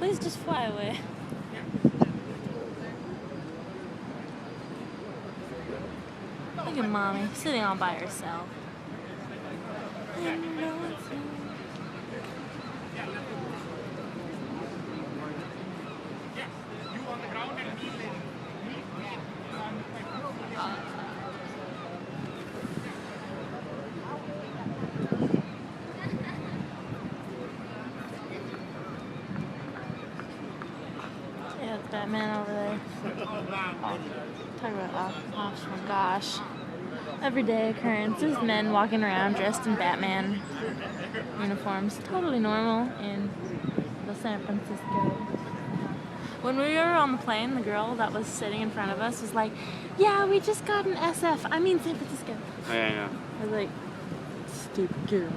Please just fly away. Look at mommy sitting all by herself. Yeah, it's Batman over there. Oh, talk about oh my gosh. Everyday occurrence. There's men walking around dressed in Batman uniforms. Totally normal in the San Francisco. When we were on the plane, the girl that was sitting in front of us was like, yeah, we just got an SF. I mean San Francisco. Oh, yeah, I know. I was like, stupid girl.